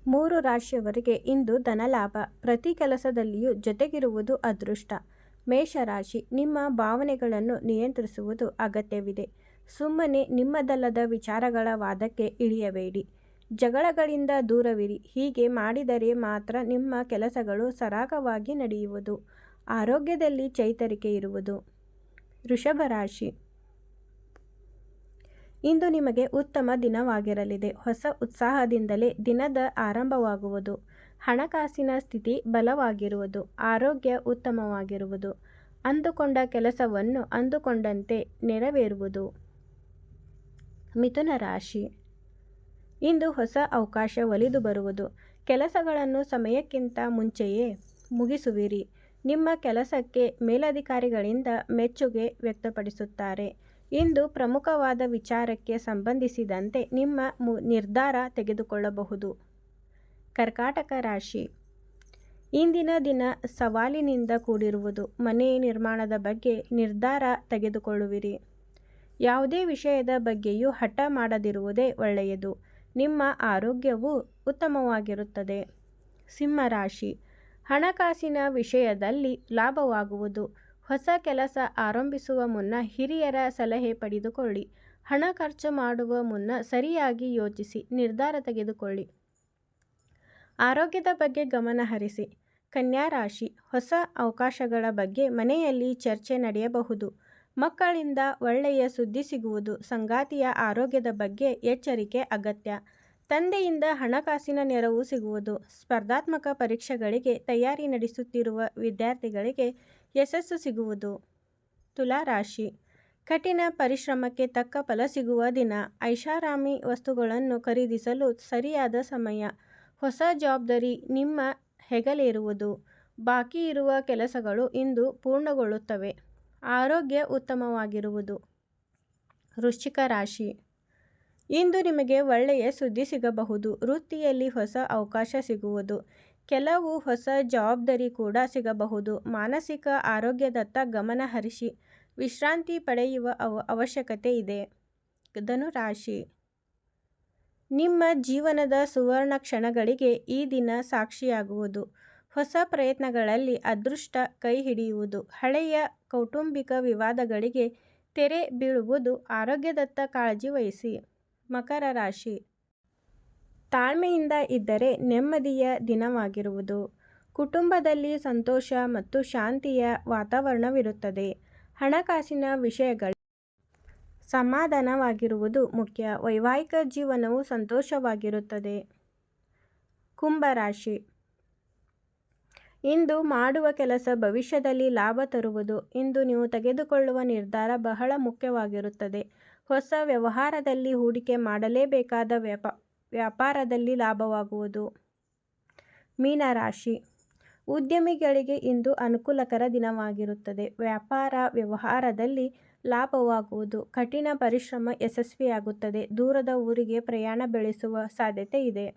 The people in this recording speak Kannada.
3 ರಾಶಿಯವರಿಗೆ ಇಂದು ಧನಲಾಭ. ಪ್ರತಿ ಕೆಲಸದಲ್ಲಿಯೂ ಜೊತೆಗಿರುವುದು ಅದೃಷ್ಟ. ಮೇಷರಾಶಿ, ನಿಮ್ಮ ಭಾವನೆಗಳನ್ನು ನಿಯಂತ್ರಿಸುವುದು ಅಗತ್ಯವಿದೆ. ಸುಮ್ಮನೆ ನಿಮ್ಮದಲ್ಲದ ವಿಚಾರಗಳ ವಾದಕ್ಕೆ ಇಳಿಯಬೇಡಿ. ಜಗಳಗಳಿಂದ ದೂರವಿರಿ. ಹೀಗೆ ಮಾಡಿದರೆ ಮಾತ್ರ ನಿಮ್ಮ ಕೆಲಸಗಳು ಸರಾಗವಾಗಿ ನಡೆಯುವುದು. ಆರೋಗ್ಯದಲ್ಲಿ ಚೈತರಿಕೆ ಇರುವುದು. ವೃಷಭ ರಾಶಿ, ಇಂದು ನಿಮಗೆ ಉತ್ತಮ ದಿನವಾಗಿರಲಿದೆ. ಹೊಸ ಉತ್ಸಾಹದಿಂದಲೇ ದಿನದ ಆರಂಭವಾಗುವುದು. ಹಣಕಾಸಿನ ಸ್ಥಿತಿ ಬಲವಾಗಿರುವುದು. ಆರೋಗ್ಯ ಉತ್ತಮವಾಗಿರುವುದು. ಅಂದುಕೊಂಡ ಕೆಲಸವನ್ನು ಅಂದುಕೊಂಡಂತೆ ನೆರವೇರುವುದು. ಮಿಥುನ ರಾಶಿ, ಇಂದು ಹೊಸ ಅವಕಾಶ ಒಲಿದು ಬರುವುದು. ಕೆಲಸಗಳನ್ನು ಸಮಯಕ್ಕಿಂತ ಮುಂಚೆಯೇ ಮುಗಿಸುವಿರಿ. ನಿಮ್ಮ ಕೆಲಸಕ್ಕೆ ಮೇಲಧಿಕಾರಿಗಳಿಂದ ಮೆಚ್ಚುಗೆ ವ್ಯಕ್ತಪಡಿಸುತ್ತಾರೆ. ಇಂದು ಪ್ರಮುಖವಾದ ವಿಚಾರಕ್ಕೆ ಸಂಬಂಧಿಸಿದಂತೆ ನಿಮ್ಮ ನಿರ್ಧಾರ ತೆಗೆದುಕೊಳ್ಳಬಹುದು. ಕರ್ಕಾಟಕ ರಾಶಿ, ಇಂದಿನ ದಿನ ಸವಾಲಿನಿಂದ ಕೂಡಿರುವುದು. ಮನೆ ನಿರ್ಮಾಣದ ಬಗ್ಗೆ ನಿರ್ಧಾರ ತೆಗೆದುಕೊಳ್ಳುವಿರಿ. ಯಾವುದೇ ವಿಷಯದ ಬಗ್ಗೆಯೂ ಹಠ ಮಾಡದಿರುವುದೇ ಒಳ್ಳೆಯದು. ನಿಮ್ಮ ಆರೋಗ್ಯವು ಉತ್ತಮವಾಗಿರುತ್ತದೆ. ಸಿಂಹರಾಶಿ, ಹಣಕಾಸಿನ ವಿಷಯದಲ್ಲಿ ಲಾಭವಾಗುವುದು. ಹೊಸ ಕೆಲಸ ಆರಂಭಿಸುವ ಮುನ್ನ ಹಿರಿಯರ ಸಲಹೆ ಪಡೆದುಕೊಳ್ಳಿ. ಹಣ ಖರ್ಚು ಮಾಡುವ ಮುನ್ನ ಸರಿಯಾಗಿ ಯೋಚಿಸಿ ನಿರ್ಧಾರ ತೆಗೆದುಕೊಳ್ಳಿ. ಆರೋಗ್ಯದ ಬಗ್ಗೆ ಗಮನ ಹರಿಸಿ. ಕನ್ಯಾ ರಾಶಿ, ಹೊಸ ಅವಕಾಶಗಳ ಬಗ್ಗೆ ಮನೆಯಲ್ಲಿ ಚರ್ಚೆ ನಡೆಯಬಹುದು. ಮಕ್ಕಳಿಂದ ಒಳ್ಳೆಯ ಸುದ್ದಿ ಸಿಗುವುದು. ಸಂಗಾತಿಯ ಆರೋಗ್ಯದ ಬಗ್ಗೆ ಎಚ್ಚರಿಕೆ ಅಗತ್ಯ. ತಂದೆಯಿಂದ ಹಣಕಾಸಿನ ನೆರವು ಸಿಗುವುದು. ಸ್ಪರ್ಧಾತ್ಮಕ ಪರೀಕ್ಷೆಗಳಿಗೆ ತಯಾರಿ ನಡೆಸುತ್ತಿರುವ ವಿದ್ಯಾರ್ಥಿಗಳಿಗೆ ಯಶಸ್ಸು ಸಿಗುವುದು. ತುಲಾ ರಾಶಿ, ಕಠಿಣ ಪರಿಶ್ರಮಕ್ಕೆ ತಕ್ಕ ಫಲ ಸಿಗುವ ದಿನ. ಐಷಾರಾಮಿ ವಸ್ತುಗಳನ್ನು ಖರೀದಿಸಲು ಸರಿಯಾದ ಸಮಯ. ಹೊಸ ಜವಾಬ್ದಾರಿ ನಿಮ್ಮ ಹೆಗಲೇರುವುದು. ಬಾಕಿ ಇರುವ ಕೆಲಸಗಳು ಇಂದು ಪೂರ್ಣಗೊಳ್ಳುತ್ತವೆ. ಆರೋಗ್ಯ ಉತ್ತಮವಾಗಿರುವುದು. ವೃಶ್ಚಿಕ ರಾಶಿ, ಇಂದು ನಿಮಗೆ ಒಳ್ಳೆಯ ಸುದ್ದಿ ಸಿಗಬಹುದು. ವೃತ್ತಿಯಲ್ಲಿ ಹೊಸ ಅವಕಾಶ ಸಿಗುವುದು. ಕೆಲವು ಹೊಸ ಜವಾಬ್ದಾರಿ ಕೂಡ ಸಿಗಬಹುದು. ಮಾನಸಿಕ ಆರೋಗ್ಯದತ್ತ ಗಮನ ಹರಿಸಿ. ವಿಶ್ರಾಂತಿ ಪಡೆಯುವ ಅವಶ್ಯಕತೆ ಇದೆ. ಧನುರಾಶಿ, ನಿಮ್ಮ ಜೀವನದ ಸುವರ್ಣ ಕ್ಷಣಗಳಿಗೆ ಈ ದಿನ ಸಾಕ್ಷಿಯಾಗುವುದು. ಹೊಸ ಪ್ರಯತ್ನಗಳಲ್ಲಿ ಅದೃಷ್ಟ ಕೈ ಹಿಡಿಯುವುದು. ಹಳೆಯ ಕೌಟುಂಬಿಕ ವಿವಾದಗಳಿಗೆ ತೆರೆ ಬೀಳುವುದು. ಆರೋಗ್ಯದತ್ತ ಕಾಳಜಿ ವಹಿಸಿ. ಮಕರ ರಾಶಿ, ತಾಳ್ಮೆಯಿಂದ ಇದ್ದರೆ ನೆಮ್ಮದಿಯ ದಿನವಾಗಿರುವುದು. ಕುಟುಂಬದಲ್ಲಿ ಸಂತೋಷ ಮತ್ತು ಶಾಂತಿಯ ವಾತಾವರಣವಿರುತ್ತದೆ. ಹಣಕಾಸಿನ ವಿಷಯಗಳಲ್ಲಿ ಸಮಾಧಾನವಾಗಿರುವುದು ಮುಖ್ಯ. ವೈವಾಹಿಕ ಜೀವನವು ಸಂತೋಷವಾಗಿರುತ್ತದೆ. ಕುಂಭರಾಶಿ, ಇಂದು ಮಾಡುವ ಕೆಲಸ ಭವಿಷ್ಯದಲ್ಲಿ ಲಾಭ ತರುವುದು. ಇಂದು ನೀವು ತೆಗೆದುಕೊಳ್ಳುವ ನಿರ್ಧಾರ ಬಹಳ ಮುಖ್ಯವಾಗಿರುತ್ತದೆ. ಹೊಸ ವ್ಯವಹಾರದಲ್ಲಿ ಹೂಡಿಕೆ ಮಾಡಲೇಬೇಕಾದ ವ್ಯಾಪಾರದಲ್ಲಿ ಲಾಭವಾಗುವುದು. ಮೀನರಾಶಿ, ಉದ್ಯಮಿಗಳಿಗೆ ಇಂದು ಅನುಕೂಲಕರ ದಿನವಾಗಿರುತ್ತದೆ. ವ್ಯಾಪಾರ ವ್ಯವಹಾರದಲ್ಲಿ ಲಾಭವಾಗುವುದು. ಕಠಿಣ ಪರಿಶ್ರಮ ಯಶಸ್ವಿಯಾಗುತ್ತದೆ. ದೂರದ ಊರಿಗೆ ಪ್ರಯಾಣ ಬೆಳೆಸುವ ಸಾಧ್ಯತೆ ಇದೆ.